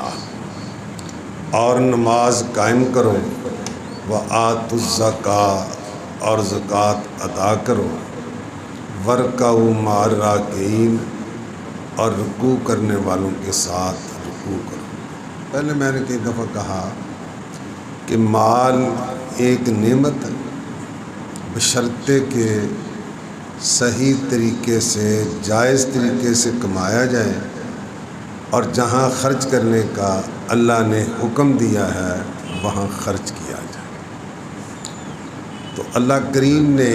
الصلاۃ، اور نماز قائم کرو، وآتوا الزکاۃ، اور زکوٰۃ ادا کرو، وارکعوا مع الراکعین، اور رکوع کرنے والوں کے ساتھ رکوع کرو۔ پہلے میں نے کئی دفعہ کہا کہ مال ایک نعمت ہے، بشرطے کہ صحیح طریقے سے، جائز طریقے سے کمایا جائے، اور جہاں خرچ کرنے کا اللہ نے حکم دیا ہے وہاں خرچ کیا جائے۔ تو اللہ کریم نے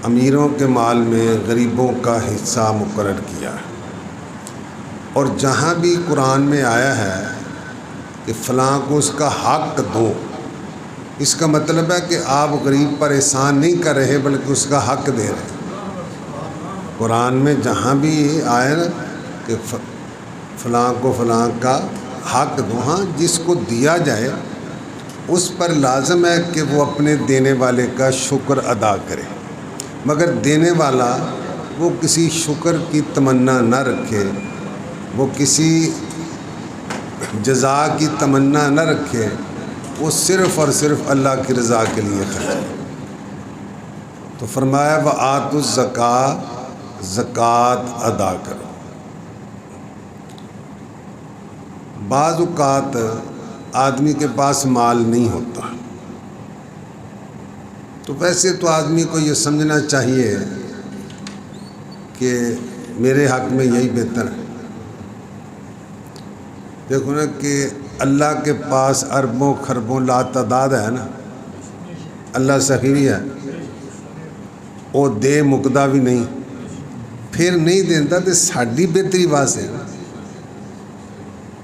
امیروں کے مال میں غریبوں کا حصہ مقرر کیا ہے، اور جہاں بھی قرآن میں آیا ہے کہ فلاں کو اس کا حق دو، اس کا مطلب ہے کہ آپ غریب پر احسان نہیں کر رہے بلکہ اس کا حق دے رہے ہیں۔ قرآن میں جہاں بھی آیا نا کہ فلاں کو فلاں کا حق دو، ہاں جس کو دیا جائے اس پر لازم ہے کہ وہ اپنے دینے والے کا شکر ادا کرے، مگر دینے والا وہ کسی شکر کی تمنا نہ رکھے، وہ کسی جزا کی تمنا نہ رکھے، وہ صرف اور صرف اللہ کی رضا کے لیے خرچ کرے۔ تو فرمایا وآتوا الزکاۃ، زکوٰۃ ادا کرو۔ بعض اوقات آدمی کے پاس مال نہیں ہوتا، تو ویسے تو آدمی کو یہ سمجھنا چاہیے کہ میرے حق میں یہی بہتر ہے۔ دیکھو نا کہ اللہ کے پاس اربوں خربوں لاتعداد ہے نا، اللہ سخی ہے، وہ دے مکدا بھی نہیں، پھر نہیں دیتا تو ساڈی بہتری واسطے نا۔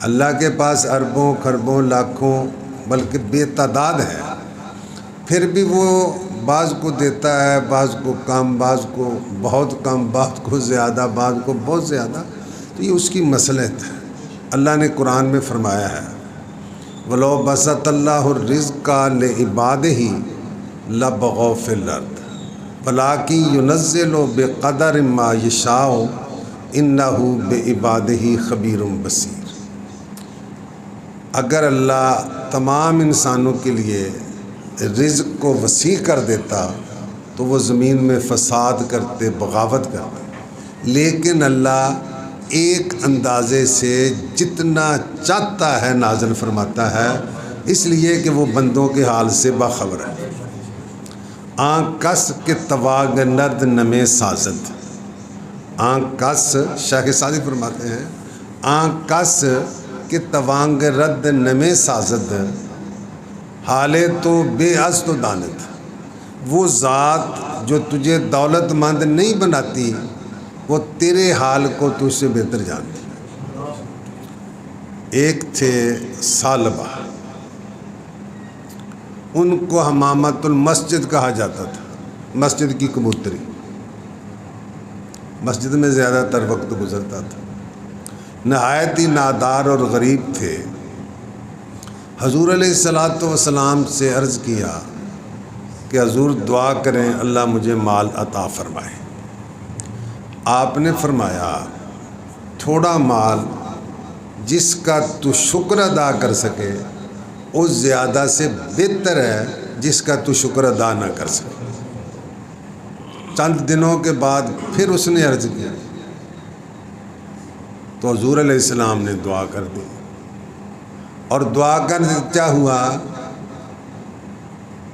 اللہ کے پاس اربوں خربوں لاکھوں بلکہ بے تعداد ہے، پھر بھی وہ بعض کو دیتا ہے، بعض کو کم، بعض کو بہت کم، بعض کو زیادہ، بعض کو بہت زیادہ، تو یہ اس کی مصلحت ہے۔ اللہ نے قرآن میں فرمایا ہے وَلَوْ بَسَطَ اللَّهُ الرِّزْقَ لِعِبَادِهِ لَبَغَوْا فِي الْأَرْضِ وَلَٰكِن يُنَزِّلُ بِقَدَرٍ مَّا يَشَاءُ إِنَّهُ بِعِبَادِهِ خَبِيرٌ بَصِيرٌ۔ اگر اللہ تمام انسانوں کے لیے رزق کو وسیع کر دیتا تو وہ زمین میں فساد کرتے، بغاوت کرتے، لیکن اللہ ایک اندازے سے جتنا چاہتا ہے نازل فرماتا ہے، اس لیے کہ وہ بندوں کے حال سے باخبر ہے۔ آنکھ کس کے تواگ نرد نمے سازد، آنکھ کس، شیخ سعدی فرماتے ہیں آنکھ کس کے توانگ رد نمے سازد، حالے تو بے از تو دانت۔ وہ ذات جو تجھے دولت مند نہیں بناتی وہ تیرے حال کو تجھ سے بہتر جانتی۔ ایک تھے ثعلبہ، ان کو حمامت المسجد کہا جاتا تھا، مسجد کی کبوتری، مسجد میں زیادہ تر وقت گزرتا تھا، نہایت ہی نادار اور غریب تھے۔ حضور علیہ الصلاۃ والسلام سے عرض کیا کہ حضور دعا کریں اللہ مجھے مال عطا فرمائے۔ آپ نے فرمایا تھوڑا مال جس کا تو شکر ادا کر سکے اس زیادہ سے بہتر ہے جس کا تو شکر ادا نہ کر سکے۔ چند دنوں کے بعد پھر اس نے عرض کیا تو حضور علیہ السلام نے دعا کر دی، اور دعا کا نتیجہ ہوا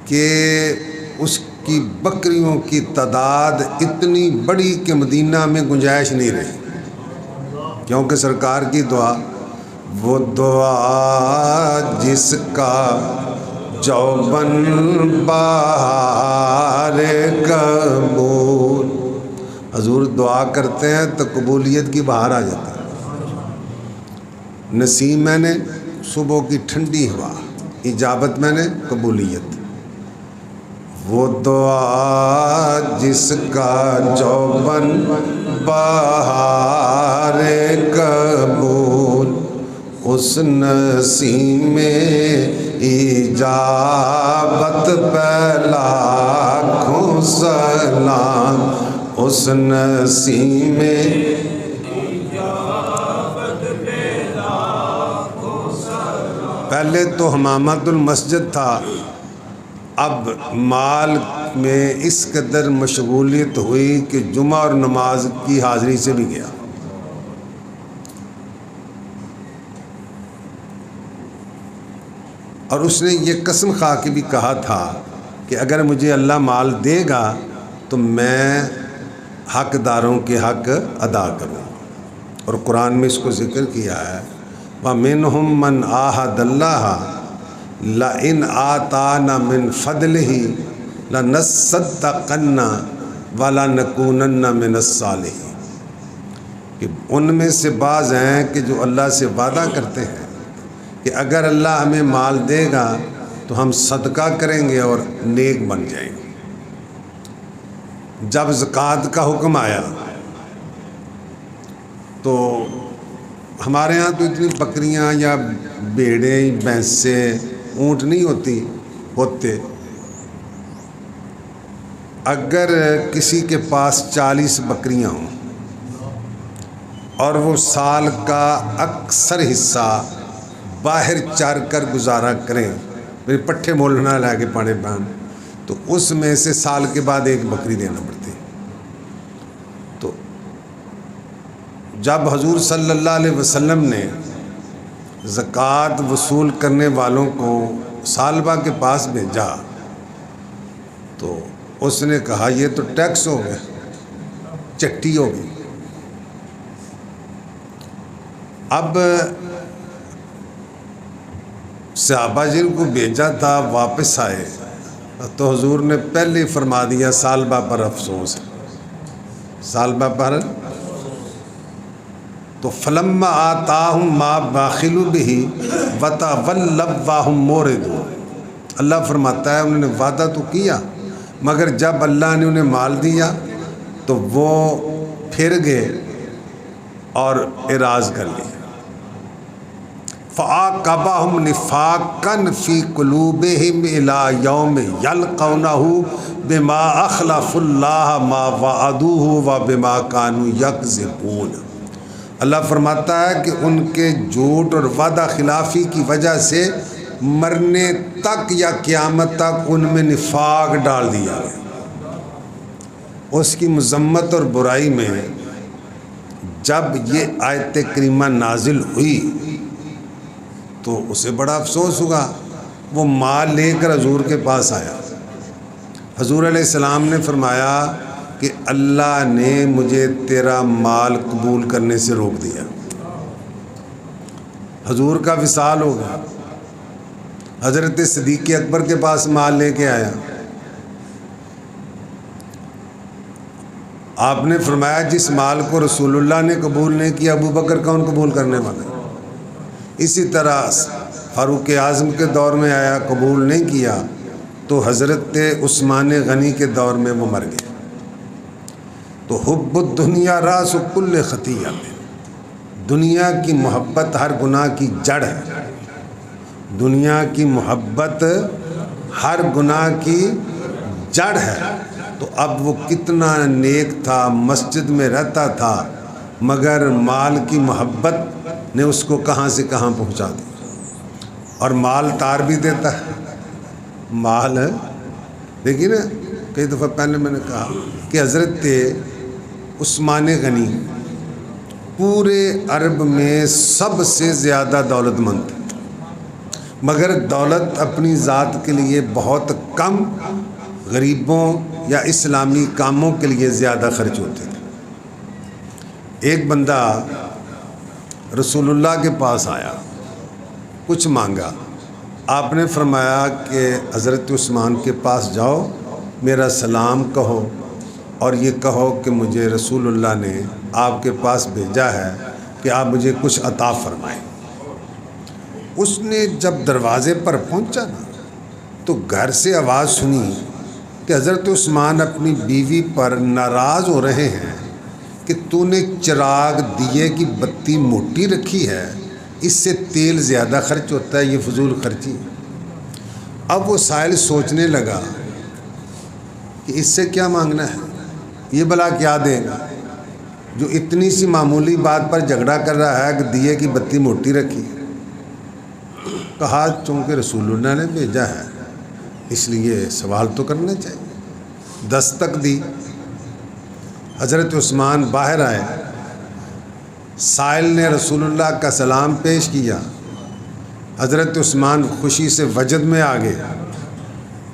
کہ اس کی بکریوں کی تعداد اتنی بڑی کہ مدینہ میں گنجائش نہیں رہی، کیونکہ سرکار کی دعا، وہ دعا جس کا جوبن بہار قبول، حضور دعا کرتے ہیں تو قبولیت کی بہار آ جاتی ہے۔ نسیم میں نے صبح کی ٹھنڈی ہوا، اجابت میں نے قبولیت۔ وہ دعا جس کا جوبن بہار قبول، اس نسیم میں اجابت پہ لاکھوں سلام، اس نسیم میں پہلے تو حمامت المسجد تھا، اب مال میں اس قدر مشغولیت ہوئی کہ جمعہ اور نماز کی حاضری سے بھی گیا۔ اور اس نے یہ قسم کھا کے بھی کہا تھا کہ اگر مجھے اللہ مال دے گا تو میں حقداروں کے حق ادا کروں۔ اور قرآن میں اس کو ذکر کیا ہے، وَمِنْهُمْ مَنْ عَاهَدَ اللَّهَ لَئِنْ آتَانَا مِنْ فَضْلِهِ لَنَصَّدَّقَنَّ وَلَنَكُونَنَّ مِنَ الصَّالِحِينَ، کہ ان میں سے بعض ہیں کہ جو اللہ سے وعدہ کرتے ہیں کہ اگر اللہ ہمیں مال دے گا تو ہم صدقہ کریں گے اور نیک بن جائیں گے۔ جب زکوٰۃ کا حکم آیا تو ہمارے ہاں تو اتنی بکریاں یا بھیڑیں بھینسیں اونٹ نہیں ہوتے۔ اگر کسی کے پاس 40 بکریاں ہوں اور وہ سال کا اکثر حصہ باہر چار کر گزارا کریں، میرے پٹھے مولنا لا کے پانے پان، تو اس میں سے سال کے بعد ایک بکری دینا پڑتی۔ تو جب حضور صلی اللہ علیہ وسلم نے زکوٰۃ وصول کرنے والوں کو سالبہ کے پاس بھیجا تو اس نے کہا یہ تو ٹیکس ہو گیا، چٹی ہو گئی۔ اب صحابہ جن کو بھیجا تھا واپس آئے تو حضور نے پہلے ہی فرما دیا سالبہ پر افسوس ہے، سالبہ پر۔ تو فلما آتاہم ما بخلوا بہ وتولوا وہم معرضون، اللہ فرماتا ہے انہوں نے وعدہ تو کیا مگر جب اللہ نے انہیں مال دیا تو وہ پھر گئے اور اعراض کر لیا۔ فَعَاقَبَهُمْ نِفَاقًا فِي قُلُوبِهِمْ إِلَىٰ يَوْمِ يَلْقَوْنَهُ بِمَا أَخْلَفُوا اللَّهَ مَا وَعَدُوهُ وَبِمَا كَانُوا يَكْذِبُونَ۔ اللہ فرماتا ہے کہ ان کے جھوٹ اور وعدہ خلافی کی وجہ سے مرنے تک یا قیامت تک ان میں نفاق ڈال دیا گیا۔ اس کی مذمت اور برائی میں جب یہ آیت کریمہ نازل ہوئی تو اسے بڑا افسوس ہوا۔ وہ مال لے کر حضور کے پاس آیا، حضور علیہ السلام نے فرمایا کہ اللہ نے مجھے تیرا مال قبول کرنے سے روک دیا۔ حضور کا وصال ہو گیا، حضرت صدیق اکبر کے پاس مال لے کے آیا، آپ نے فرمایا جس مال کو رسول اللہ نے قبول نہیں کیا ابو بکر کون قبول کرنے والا ہے؟ اسی طرح فاروق اعظم کے دور میں آیا، قبول نہیں کیا تو حضرت عثمان غنی کے دور میں وہ مر گئے۔ تو حب الدنیا راس کل خطیہ، دنیا کی محبت ہر گناہ کی جڑ ہے، دنیا کی محبت ہر گناہ کی جڑ ہے۔ تو اب وہ کتنا نیک تھا، مسجد میں رہتا تھا، مگر مال کی محبت نے اس کو کہاں سے کہاں پہنچا دیا۔ اور مال تار بھی دیتا ہے، مال دیکھیے نا، کئی دفعہ پہلے میں نے کہا کہ حضرت عثمان غنی پورے عرب میں سب سے زیادہ دولت مند تھے، مگر دولت اپنی ذات کے لیے بہت کم، غریبوں یا اسلامی کاموں کے لیے زیادہ خرچ ہوتے تھے۔ ایک بندہ رسول اللہ کے پاس آیا، کچھ مانگا، آپ نے فرمایا کہ حضرت عثمان کے پاس جاؤ، میرا سلام کہو اور یہ کہو کہ مجھے رسول اللہ نے آپ کے پاس بھیجا ہے کہ آپ مجھے کچھ عطا فرمائیں۔ اس نے جب دروازے پر پہنچا نا تو گھر سے آواز سنی کہ حضرت عثمان اپنی بیوی پر ناراض ہو رہے ہیں کہ تو نے چراغ دیے کی بتی موٹی رکھی ہے، اس سے تیل زیادہ خرچ ہوتا ہے، یہ فضول خرچی ہے۔ اب وہ سائل سوچنے لگا کہ اس سے کیا مانگنا ہے، یہ بلا کیا دے گا، جو اتنی سی معمولی بات پر جھگڑا کر رہا ہے کہ دیے کی بتی موٹی رکھی۔ کہا چونکہ رسول اللہ نے بھیجا ہے اس لیے سوال تو کرنا چاہیے۔ دستک دی، حضرت عثمان باہر آئے، سائل نے رسول اللہ کا سلام پیش کیا، حضرت عثمان خوشی سے وجد میں آ گئے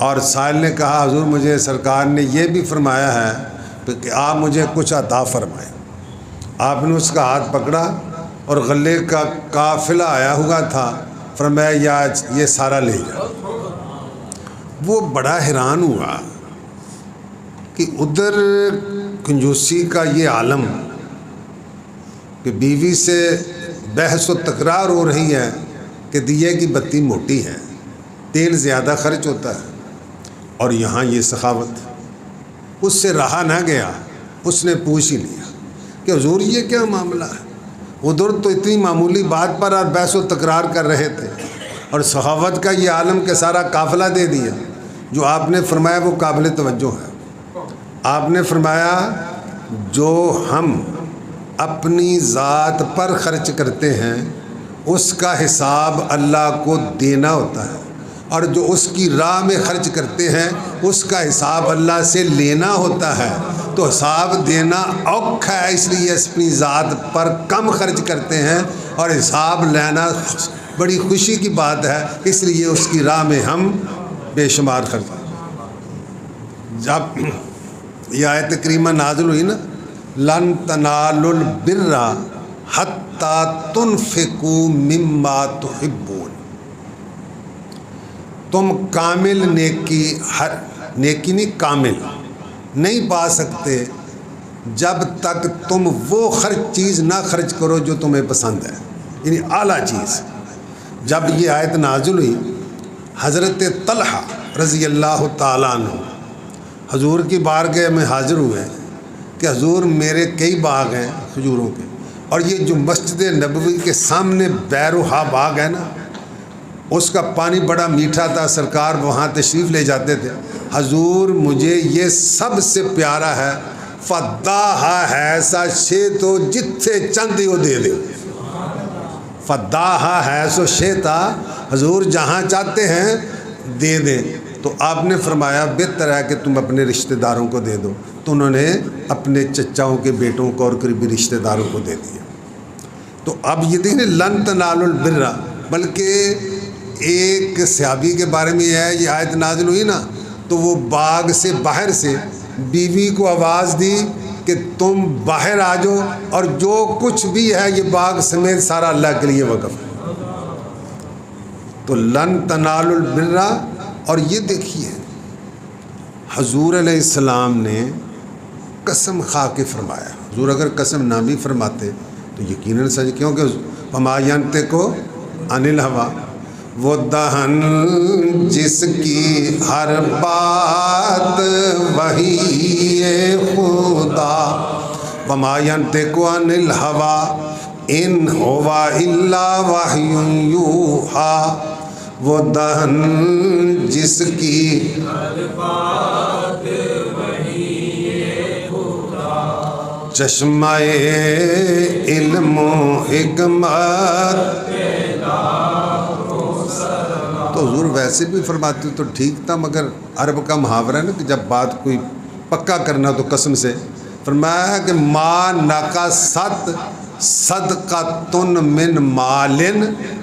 اور سائل نے کہا حضور مجھے سرکار نے یہ بھی فرمایا ہے کہ آپ مجھے کچھ عطا فرمائیں۔ آپ نے اس کا ہاتھ پکڑا اور غلے کا قافلہ آیا ہوا تھا، فرمایا یہ سارا لے جا۔ وہ بڑا حیران ہوا کہ ادھر کنجوسی کا یہ عالم کہ بیوی سے بحث و تکرار ہو رہی ہے کہ دیے کی بتی موٹی ہے، تیل زیادہ خرچ ہوتا ہے، اور یہاں یہ سخاوت۔ اس سے رہا نہ گیا، اس نے پوچھ ہی لیا کہ حضور یہ کیا معاملہ ہے؟ ادھر تو اتنی معمولی بات پر اور بحث و تکرار کر رہے تھے، اور سخاوت کا یہ عالم کے سارا قافلہ دے دیا۔ جو آپ نے فرمایا وہ قابل توجہ ہے۔ آپ نے فرمایا جو ہم اپنی ذات پر خرچ کرتے ہیں اس کا حساب اللہ کو دینا ہوتا ہے، اور جو اس کی راہ میں خرچ کرتے ہیں اس کا حساب اللہ سے لینا ہوتا ہے۔ تو حساب دینا اوکھا ہے، اس لیے اپنی ذات پر کم خرچ کرتے ہیں، اور حساب لینا بڑی خوشی کی بات ہے، اس لیے اس کی راہ میں ہم بے شمار خرچ۔ جب یہ آیت کریمہ نازل ہوئی نا، لن تنالوا البر حتی تنفقوا مما تحبون، تم کامل نیکی، ہر نیکی نہیں کامل نہیں پا سکتے جب تک تم وہ چیز نہ خرچ کرو جو تمہیں پسند ہے، یعنی اعلیٰ چیز۔ جب یہ آیت نازل ہوئی، حضرت طلحہ رضی اللہ تعالیٰ عنہ حضور کی بارگاہ میں حاضر ہوئے کہ حضور میرے کئی باغ ہیں کھجوروں کے، اور یہ جو مسجد نبوی کے سامنے بیروہا باغ ہے نا، اس کا پانی بڑا میٹھا تھا، سرکار وہاں تشریف لے جاتے تھے۔ حضور مجھے یہ سب سے پیارا ہے، فداہا ہے سا شے تو جتھے چند ہو دے دے، فداہا ہے سو شیتا، حضور جہاں چاہتے ہیں دے دیں۔ تو آپ نے فرمایا بہتر ہے کہ تم اپنے رشتہ داروں کو دے دو، تو انہوں نے اپنے چچاؤں کے بیٹوں کو اور قریبی رشتہ داروں کو دے دیا۔ تو اب یہ دیکھیں لن تنالوا البر، بلکہ ایک صحابی کے بارے میں یہ آیت نازل ہوئی نا، تو وہ باغ سے باہر سے بیوی کو آواز دی کہ تم باہر آ جاؤ، اور جو کچھ بھی ہے یہ باغ سمیت سارا اللہ کے لیے وقف ہے۔ تو لن تنالوا البر، اور یہ دیکھیے حضور علیہ السلام نے قسم کھا کے فرمایا۔ حضور اگر قسم نہ بھی فرماتے تو یقیناً سچ، کیونکہ وما ینطق عن الہویٰ، وہ دہن جس کی ہر بات وحی خدا، وما ینطق عن الہویٰ ان هو الا وحی یوحیٰ، وہ دہن جس کی ہر بات وحی خدا، چشمہ علم و حکمت، تو حضور ویسے بھی فرماتے تو ٹھیک تھا، مگر عرب کا محاورہ ہے نا کہ جب بات کوئی پکا کرنا تو قسم سے فرمایا کہ ما نقصت صدقۃ من مال،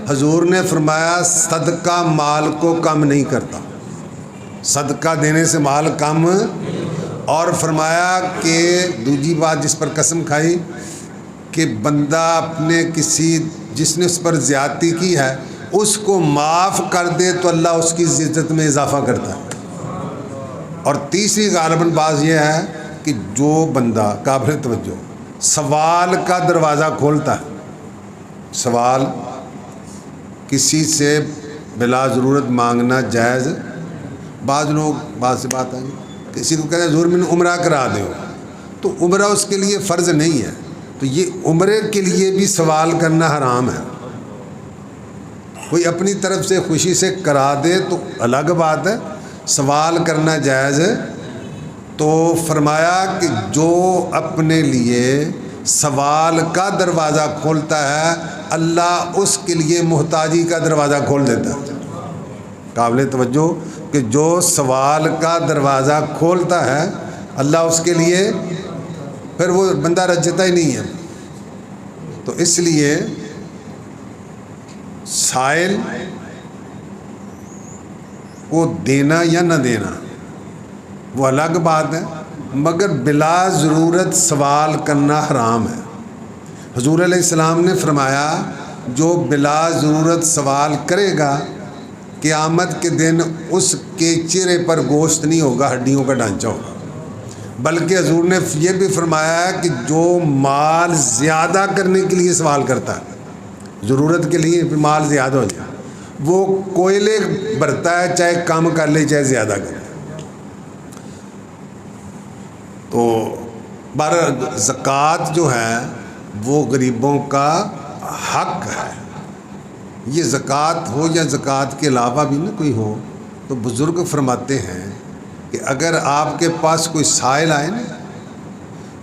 حضور نے فرمایا صدقہ مال کو کم نہیں کرتا، صدقہ دینے سے مال کم، اور فرمایا کہ دوسری بات جس پر قسم کھائی کہ بندہ اپنے کسی جس نے اس پر زیادتی کی ہے اس کو معاف کر دے تو اللہ اس کی عزت میں اضافہ کرتا ہے۔ اور تیسری غالباً بات یہ ہے کہ جو بندہ قابل توجہ سوال کا دروازہ کھولتا ہے، سوال کسی سے بلا ضرورت مانگنا جائز۔ بعض لوگ بات سے بات آئی، کسی کو کہتے ہیں حضور میں نے عمرہ کرا دے، تو عمرہ اس کے لیے فرض نہیں ہے، تو یہ عمرے کے لیے بھی سوال کرنا حرام ہے۔ کوئی اپنی طرف سے خوشی سے کرا دے تو الگ بات ہے، سوال کرنا جائز ہے۔ تو فرمایا کہ جو اپنے لیے سوال کا دروازہ کھولتا ہے، اللہ اس کے لیے محتاجی کا دروازہ کھول دیتا ہے۔ قابل توجہ کہ جو سوال کا دروازہ کھولتا ہے اللہ اس کے لیے، پھر وہ بندہ رجتا ہی نہیں ہے۔ تو اس لیے سائل کو دینا یا نہ دینا وہ الگ بات ہے، مگر بلا ضرورت سوال کرنا حرام ہے۔ حضور علیہ السلام نے فرمایا جو بلا ضرورت سوال کرے گا قیامت کے دن اس کے چہرے پر گوشت نہیں ہوگا، ہڈیوں کا ڈھانچہ ہوگا۔ بلکہ حضور نے یہ بھی فرمایا ہے کہ جو مال زیادہ کرنے کے لیے سوال کرتا ہے، ضرورت کے لیے مال زیادہ ہو جائے، وہ کوئلے بھرتا ہے، چاہے کم کر لے چاہے زیادہ کر لے۔ تو زکوٰۃ جو ہے وہ غریبوں کا حق ہے۔ یہ زکوٰۃ ہو یا زکوٰۃ کے علاوہ بھی نہ کوئی ہو، تو بزرگ فرماتے ہیں کہ اگر آپ کے پاس کوئی سائل آئے نا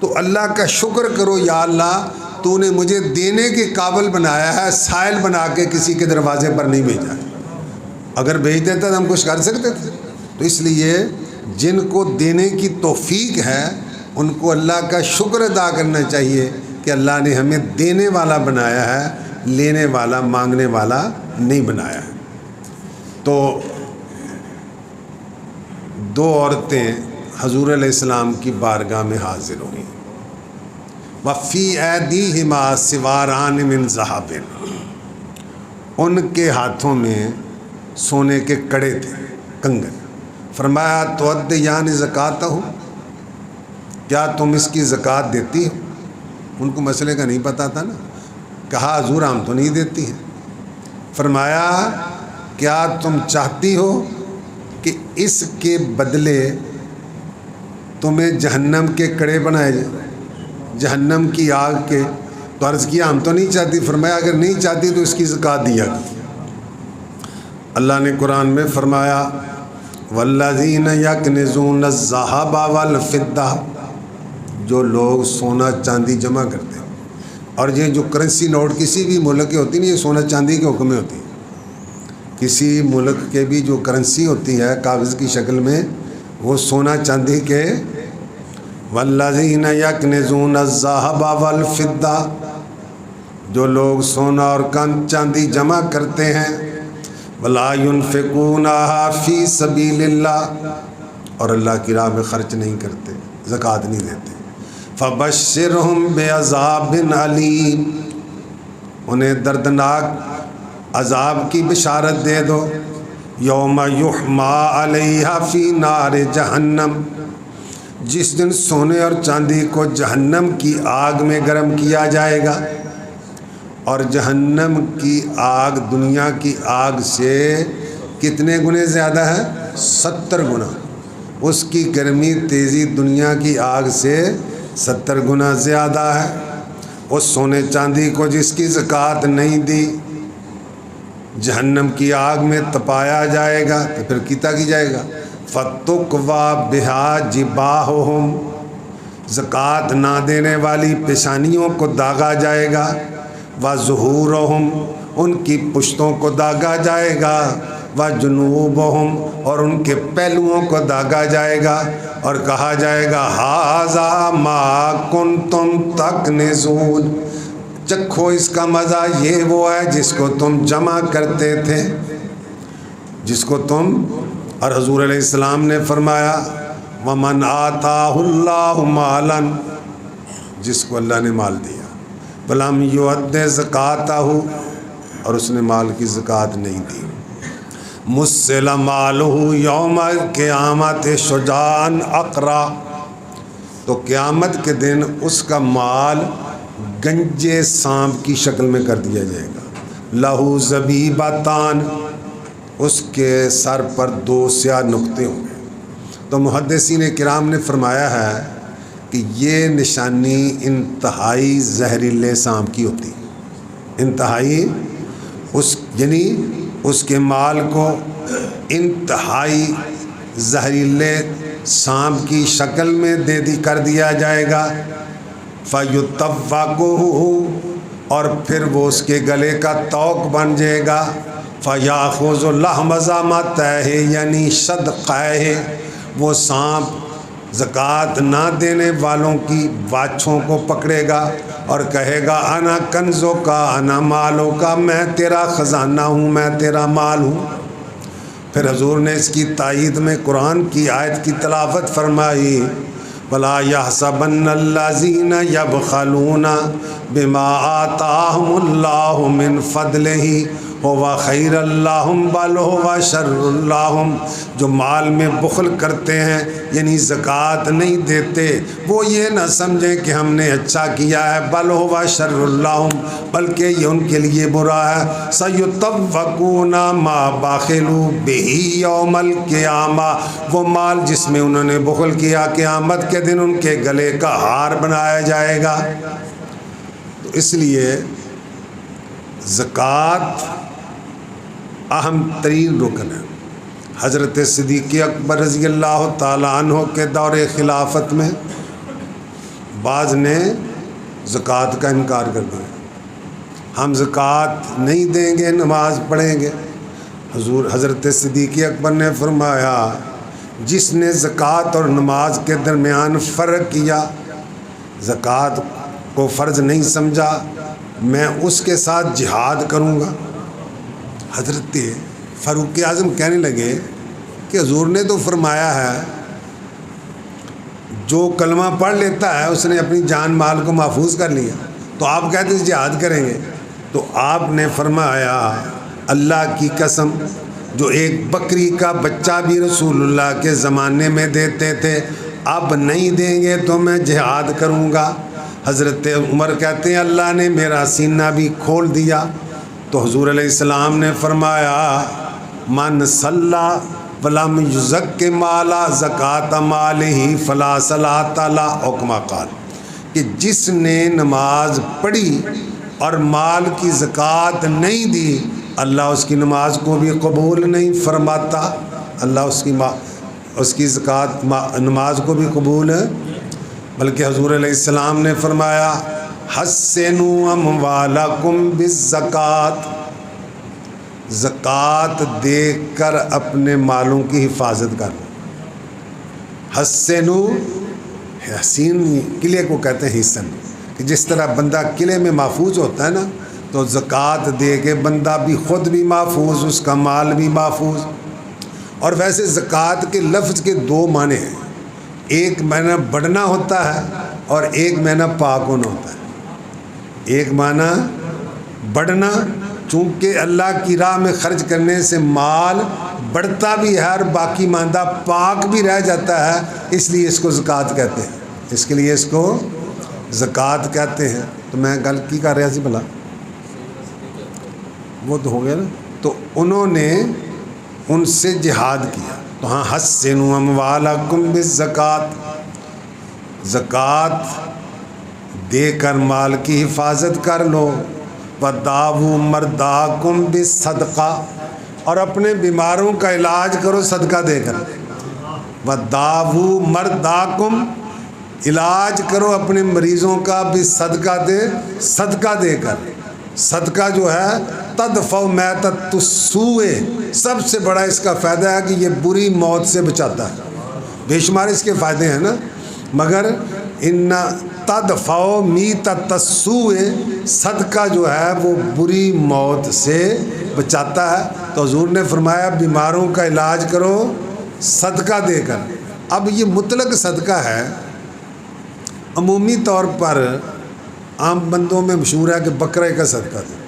تو اللہ کا شکر کرو، یا اللہ تو نے مجھے دینے کے قابل بنایا ہے، سائل بنا کے کسی کے دروازے پر نہیں بھیجا۔ اگر بھیج دیتا تو ہم کچھ کر سکتے تھے۔ تو اس لیے جن کو دینے کی توفیق ہے ان کو اللہ کا شکر ادا کرنا چاہیے کہ اللہ نے ہمیں دینے والا بنایا ہے، لینے والا مانگنے والا نہیں بنایا ہے۔ تو دو عورتیں حضور علیہ السلام کی بارگاہ میں حاضر ہوئیں۔ وفی ایدیہما سواران من ذہب، ان کے ہاتھوں میں سونے کے کڑے تھے، کنگن۔ فرمایا تؤدیان زکاتہ، کیا تم اس کی زکوٰۃ دیتی ہو؟ ان کو مسئلے کا نہیں پتہ تھا نا۔ کہا حضور ہم تو نہیں دیتی ہیں۔ فرمایا کیا تم چاہتی ہو کہ اس کے بدلے تمہیں جہنم کے کڑے بنائے جائیں، جہنم کی آگ کے؟ تو عرض کیا ہم تو نہیں چاہتی۔ فرمایا اگر نہیں چاہتی تو اس کی زکوٰۃ دیا کرو۔ اللہ نے قرآن میں فرمایا والذین یکنزون الذھب والفضہ، جو لوگ سونا چاندی جمع کرتے ہیں، اور یہ جو کرنسی نوٹ کسی بھی ملک کے ہوتی نہیں، یہ سونا چاندی کے حکم میں ہوتی ہے۔ کسی ملک کے بھی جو کرنسی ہوتی ہے کاغذ کی شکل میں، وہ سونا چاندی کے۔ والذین یکنزون الذھب والفضہ، جو لوگ سونا اور چاندی جمع کرتے ہیں، ولا ينفقونها فی سبیل اللہ، اور اللہ کی راہ میں خرچ نہیں کرتے، زکوٰۃ نہیں دیتے، فبشرہم بعذاب علیم، انہیں دردناک عذاب کی بشارت دے دو۔ یوم یحما علیہا فی نار جہنم، جس دن سونے اور چاندی کو جہنم کی آگ میں گرم کیا جائے گا، اور جہنم کی آگ دنیا کی آگ سے کتنے گنے زیادہ ہے؟ 70 گنا۔ اس کی گرمی تیزی دنیا کی آگ سے 70 گنا زیادہ ہے۔ اس سونے چاندی کو جس کی زکوٰۃ نہیں دی جہنم کی آگ میں تپایا جائے گا، تو پھر کیتا کی جائے گا۔ فَتُقْوَى بِهَا جِبَاهُهُمْ، زکوٰۃ نہ دینے والی پیشانیوں کو داغا جائے گا، وَظُهُورُهُمْ، ان کی پشتوں کو داغا جائے گا، وَجُنُوبُهُمْ، اور ان کے پہلوؤں کو داغا جائے گا، اور کہا جائے گا هَذَا مَا كُنْتُمْ تَكْنِزُونَ، چکھو اس کا مزہ، یہ وہ ہے جس کو تم جمع کرتے تھے، جس کو تم۔ اور حضور علیہ السلام نے فرمایا وَمَنْ آتَاهُ اللَّهُ مَالًا، جس کو اللہ نے مال دیا، وَلَمْ يُؤَدِّ زَكَاتَهُ، اور اس نے مال کی زکوٰۃ نہیں دی، مُثِّلَ مَالُهُ يَوْمَ الْقِيَامَةِ شُجَاعًا أَقْرَعًا، تو قیامت کے دن اس کا مال گنجے سانپ کی شکل میں کر دیا جائے گا۔ لَهُ زَبِيبَتان، اس کے سر پر 2 سیاہ نقطے ہوں گے۔ تو محدثین کرام نے فرمایا ہے کہ یہ نشانی انتہائی زہریلے سانپ کی ہوتی ہے، انتہائی، یعنی اس کے مال کو انتہائی زہریلے سانپ کی شکل میں کر دیا جائے گا، فَيُطَوَّقُهُ، اور پھر وہ اس کے گلے کا طوق بن جائے گا، فَيَأْخُذُ لَحْمَ زَمَتِهِ، یعنی صدقہ، وہ سانپ زکوٰۃ نہ دینے والوں کی واچھوں کو پکڑے گا اور کہے گا انا کنزو کا انا مالوں کا، میں تیرا خزانہ ہوں، میں تیرا مال ہوں۔ پھر حضور نے اس کی تائید میں قرآن کی آیت کی تلاوت فرمائی، وَلَا يَحْسَبَنَّ الَّذِينَ يَبْخَلُونَ بِمَا آتَاهُمُ اللَّهُ مِنْ فَضْلِهِ هُوَ خَيْرٌ لَّهُمْ بَلْ هُوَ شَرٌّ لَّهُمْ، جو مال میں بخل کرتے ہیں یعنی زکوٰۃ نہیں دیتے، وہ یہ نہ سمجھیں کہ ہم نے اچھا کیا ہے، بل هُوَ شَرٌّ لَّهُمْ، بلکہ یہ ان کے لیے برا ہے۔ سَيُطَوَّقُونَ مَا بَخِلُوا بِهِ يَوْمَ الْقِيَامَةِ، وہ مال جس میں انہوں نے بخل کیا قیامت کے دن ان کے گلے کا ہار بنایا جائے گا۔ تو اس لیے زکوٰۃ اہم ترین رکن ہے۔ حضرت صدیق اکبر رضی اللہ تعالیٰ عنہ کے دور خلافت میں بعض نے زکوٰۃ کا انکار کر دیا، ہم زکوٰۃ نہیں دیں گے، نماز پڑھیں گے۔ حضرت صدیق اکبر نے فرمایا، جس نے زکوٰۃ اور نماز کے درمیان فرق کیا، زکوٰۃ کو فرض نہیں سمجھا، میں اس کے ساتھ جہاد کروں گا۔ حضرت فاروق اعظم کہنے لگے کہ حضور نے تو فرمایا ہے جو کلمہ پڑھ لیتا ہے اس نے اپنی جان مال کو محفوظ کر لیا، تو آپ کہتے ہیں جہاد کریں گے؟ تو آپ نے فرمایا اللہ کی قسم، جو ایک بکری کا بچہ بھی رسول اللہ کے زمانے میں دیتے تھے، اب نہیں دیں گے تو میں جہاد کروں گا۔ حضرت عمر کہتے ہیں اللہ نے میرا سینہ بھی کھول دیا۔ تو حضور علیہ السلام نے فرمایا من صلی ولم یزک مالا زکوٰۃ مالہ فلا صلاۃ لہ، او کما قال، کہ جس نے نماز پڑھی اور مال کی زکوٰۃ نہیں دی، اللہ اس کی نماز کو بھی قبول نہیں فرماتا، اللہ اس کی زکوٰۃ نماز کو بھی قبول ہے۔ بلکہ حضور علیہ السلام نے فرمایا حسنوا اموالکم بالزکوٰۃ، زکوٰۃ دے کر اپنے مالوں کی حفاظت کر لو۔ حسنو، حسین قلعے کو کہتے ہیں حسن، کہ جس طرح بندہ قلعے میں محفوظ ہوتا ہے نا، تو زکوٰۃ دے کے بندہ بھی خود بھی محفوظ، اس کا مال بھی محفوظ۔ اور ویسے زکوٰۃ کے لفظ کے دو معنی ہیں، ایک معنی بڑھنا ہوتا ہے اور ایک معنی پاک ہونا ہوتا ہے۔ ایک معنی بڑھنا، چونکہ اللہ کی راہ میں خرچ کرنے سے مال بڑھتا بھی ہے اور باقی ماندہ پاک بھی رہ جاتا ہے، اس لیے اس کو زکوٰۃ کہتے ہیں، اس کے لیے اس کو زکوٰۃ کہتے ہیں۔ تو میں گل کی کر رہا سی بھلا، وہ تو ہو گیا نا۔ تو انہوں نے ان سے جہاد کیا، تو ہاں حسنوا اموالکم بالزکوٰۃ، زکوٰۃ دے کر مال کی حفاظت کر لو، وداووا مرداکم بالصدقہ، اور اپنے بیماروں کا علاج کرو صدقہ دے کر۔ وداووا مرداکم، علاج کرو اپنے مریضوں کا بھی صدقہ دے کر۔ صدقہ جو ہے تدفع میتۃ السوء، سب سے بڑا اس کا فائدہ ہے کہ یہ بری موت سے بچاتا ہے۔ بے شمار اس کے فائدے ہیں نا، مگر ان تدفع میتۃ السوء، صدقہ جو ہے وہ بری موت سے بچاتا ہے۔ تو حضور نے فرمایا بیماروں کا علاج کرو صدقہ دے کر۔ اب یہ مطلق صدقہ ہے، عمومی طور پر عام بندوں میں مشہور ہے کہ بکرے کا صدقہ دے۔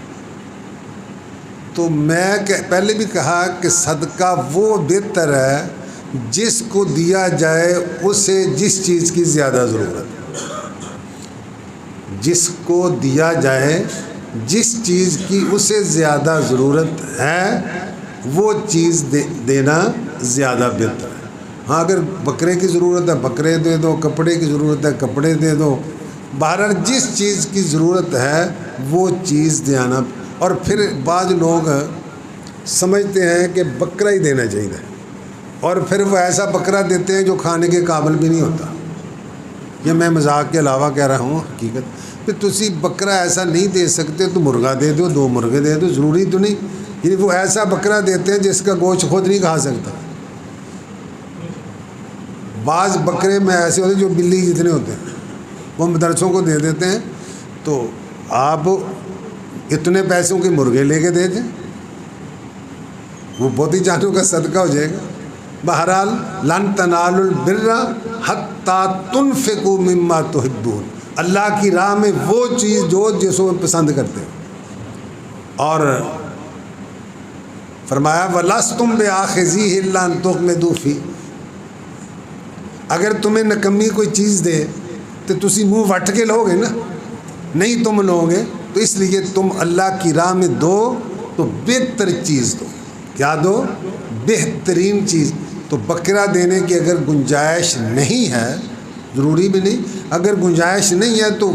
تو میں پہلے بھی کہا کہ صدقہ وہ بہتر ہے جس کو دیا جائے اسے جس چیز کی زیادہ ضرورت ہے، جس کو دیا جائے جس چیز کی اسے زیادہ ضرورت ہے وہ چیز دینا زیادہ بہتر ہے۔ ہاں اگر بکرے کی ضرورت ہے بکرے دے دو، کپڑے کی ضرورت ہے کپڑے دے دو، بہرحال جس چیز کی ضرورت ہے وہ چیز دینا۔ اور پھر بعض لوگ سمجھتے ہیں کہ بکرا ہی دینا چاہیے، اور پھر وہ ایسا بکرا دیتے ہیں جو کھانے کے قابل بھی نہیں ہوتا، یہ میں مذاق کے علاوہ کہہ رہا ہوں حقیقت کہ تسی بکرا ایسا نہیں دے سکتے تو مرغا دے دو، 2 مرغے دے دو، ضروری تو نہیں، یعنی وہ ایسا بکرا دیتے ہیں جس کا گوشت خود نہیں کھا سکتا۔ بعض بکرے میں ایسے ہوتے ہیں جو بلی جتنے ہوتے ہیں، وہ مدرسوں کو دے دیتے ہیں، تو آپ اتنے پیسوں کے مرغے لے کے دے دیں، وہ بہت ہی جانوں کا صدقہ ہو جائے گا۔ بہرحال لن تنالوا البر حتی تنفقوا مما تحبون، اللہ کی راہ میں وہ چیز جو جسوں میں پسند کرتے ہیں، اور فرمایا وَلَسْتُمْ بِآخِذِيهِ إِلَّا أَن تُغْمِضُوا فِيهِ، اگر تمہیں نکمی کوئی چیز دے تو تسی منہ وٹ کے لو گے نا، نہیں تم لو گے، تو اس لیے تم اللہ کی راہ میں دو تو بہتر چیز دو۔ کیا دو؟ بہترین چیز۔ تو بکرا دینے کی اگر گنجائش نہیں ہے، ضروری بھی نہیں، اگر گنجائش نہیں ہے تو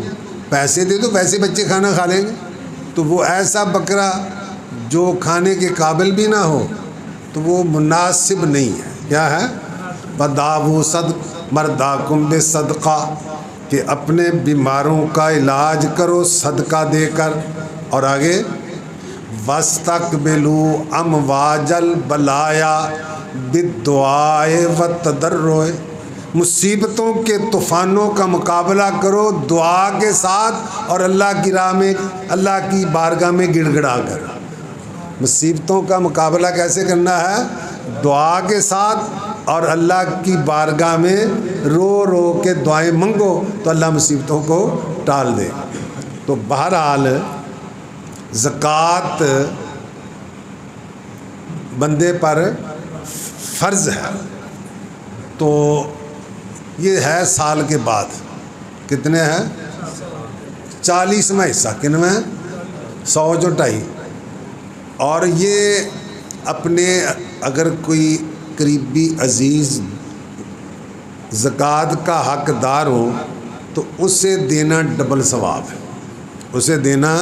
پیسے دے دو، ویسے بچے کھانا کھا لیں گے، تو وہ ایسا بکرا جو کھانے کے قابل بھی نہ ہو تو وہ مناسب نہیں ہے۔ کیا ہے؟ بداؤ صدق مرداکم بصدقہ، کہ اپنے بیماروں کا علاج کرو صدقہ دے کر، اور آگے وَاسْتَقْبِلُوا أَمْوَاجَ الْبَلَايَا بِالدُّعَاءِ وَالتَّضَرُّعِ، مصیبتوں کے طوفانوں کا مقابلہ کرو دعا کے ساتھ اور اللہ کی راہ میں، اللہ کی بارگاہ میں گڑ گڑا کر۔ مصیبتوں کا مقابلہ کیسے کرنا ہے؟ دعا کے ساتھ اور اللہ کی بارگاہ میں رو رو کے دعائیں منگو تو اللہ مصیبتوں کو ٹال دے۔ تو بہرحال زکوٰۃ بندے پر فرض ہے، تو یہ ہے سال کے بعد، کتنے ہیں؟ 40واں حصہ، کنویں ہیں؟ 100 جو 2.5، اور یہ اپنے اگر کوئی قریبی عزیز زکوٰۃ کا حقدار ہو تو اسے دینا ڈبل ثواب ہے، اسے دینا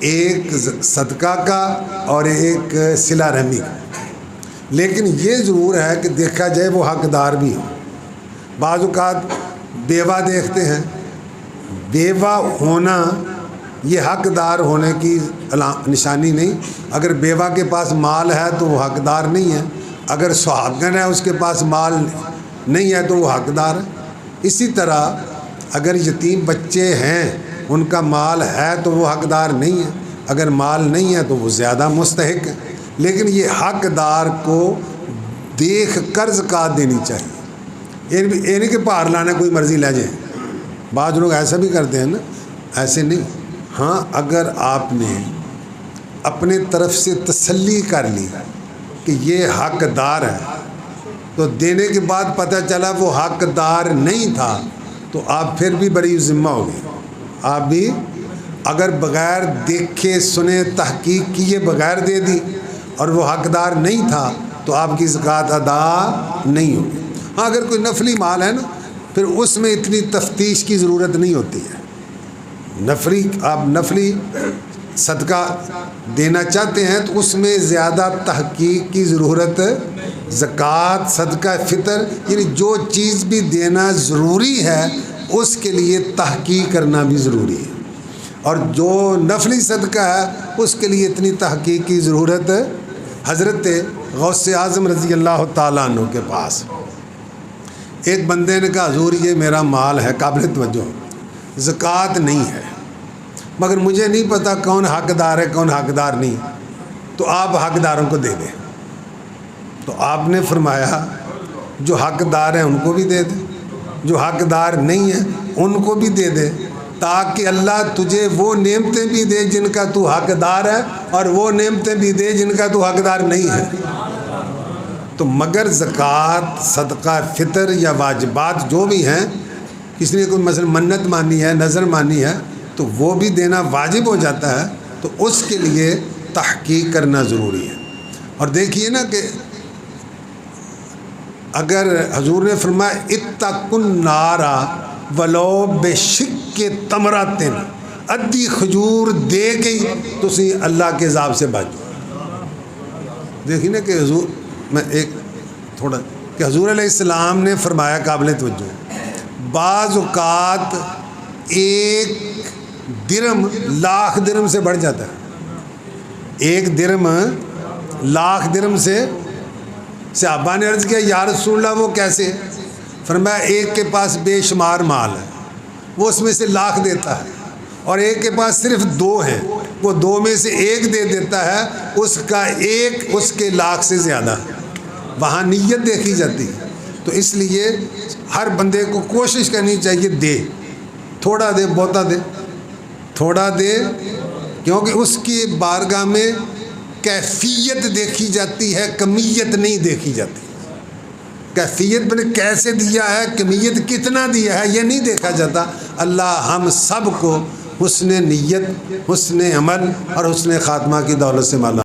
ایک صدقہ کا اور ایک صلہ رحمی کا۔ لیکن یہ ضرور ہے کہ دیکھا جائے وہ حقدار بھی ہو۔ بعض اوقات بیوہ دیکھتے ہیں، بیوہ ہونا یہ حقدار ہونے کی نشانی نہیں، اگر بیوہ کے پاس مال ہے تو وہ حقدار نہیں ہے، اگر سہاگن ہے اس کے پاس مال نہیں ہے تو وہ حقدار ہے۔ اسی طرح اگر یتیم بچے ہیں، ان کا مال ہے تو وہ حقدار نہیں ہے، اگر مال نہیں ہے تو وہ زیادہ مستحق ہے۔ لیکن یہ حقدار کو دیکھ کر زکوٰۃ دینی چاہیے، یہ نہیں کہ پہاڑ لانا کوئی مرضی لے جائیں، بعض لوگ ایسا بھی کرتے ہیں نا، ایسے نہیں۔ ہاں اگر آپ نے اپنے طرف سے تسلی کر لی کہ یہ حقدار ہے، تو دینے کے بعد پتہ چلا وہ حقدار نہیں تھا تو آپ پھر بھی بری ذمہ ہو گئے۔ آپ بھی اگر بغیر دیکھے سنے تحقیق کیے بغیر دے دی اور وہ حقدار نہیں تھا تو آپ کی زکوٰۃ ادا نہیں ہوگی۔ ہاں اگر کوئی نفلی مال ہے نا، پھر اس میں اتنی تفتیش کی ضرورت نہیں ہوتی ہے۔ آپ نفلی صدقہ دینا چاہتے ہیں تو اس میں زیادہ تحقیق کی ضرورت، زکوٰۃ صدقہ فطر یعنی جو چیز بھی دینا ضروری ہے اس کے لیے تحقیق کرنا بھی ضروری ہے، اور جو نفلی صدقہ ہے اس کے لیے اتنی تحقیق کی ضرورت۔ حضرت غوث اعظم رضی اللہ تعالیٰ عنہ کے پاس ایک بندے نے کہا حضور یہ میرا مال ہے، قابل توجہ، زکوٰۃ نہیں ہے، مگر مجھے نہیں پتہ کون حقدار ہے کون حقدار نہیں، تو آپ حقداروں کو دے دیں۔ تو آپ نے فرمایا جو حقدار ہیں ان کو بھی دے دے، جو حقدار نہیں ہیں ان کو بھی دے دے، تاکہ اللہ تجھے وہ نعمتیں بھی دے جن کا تو حقدار ہے اور وہ نعمتیں بھی دے جن کا تو حقدار نہیں ہے۔ تو مگر زکوٰۃ صدقہ فطر یا واجبات جو بھی ہیں، کسی نے کوئی مثلا منت مانی ہے، نظر مانی ہے، تو وہ بھی دینا واجب ہو جاتا ہے، تو اس کے لیے تحقیق کرنا ضروری ہے۔ اور دیکھیے نا کہ اگر حضور نے فرمایا اتقوا النار ولو بشق تمرۃ، ادھی کھجور دے گئی تو اسی اللہ کے عذاب سے بچو۔ دیکھیے نا کہ حضور میں ایک تھوڑا کہ حضور علیہ السلام نے فرمایا قابل توجہ بعض اوقات ایک درم لاکھ درم سے بڑھ جاتا ہے، ایک درم لاکھ درم سے۔ صحابہ نے عرض کیا یا رسول اللہ وہ کیسے؟ فرمایا ایک کے پاس بے شمار مال ہے، وہ اس میں سے لاکھ دیتا ہے، اور ایک کے پاس صرف دو ہیں، وہ دو میں سے ایک دے دیتا ہے، اس کا ایک اس کے لاکھ سے زیادہ ہے۔ وہاں نیت دیکھی جاتی ہے۔ تو اس لیے ہر بندے کو کوشش کرنی چاہیے دے، تھوڑا دے بہتا دے، تھوڑا دے، کیونکہ اس کی بارگاہ میں کیفیت دیکھی جاتی ہے، کمیت نہیں دیکھی جاتی۔ کیفیت میں نے کیسے دیا ہے، کمیت کتنا دیا ہے، یہ نہیں دیکھا جاتا۔ اللہ ہم سب کو حسن نیت، حسن عمل اور حسن خاتمہ کی دولت سے مالا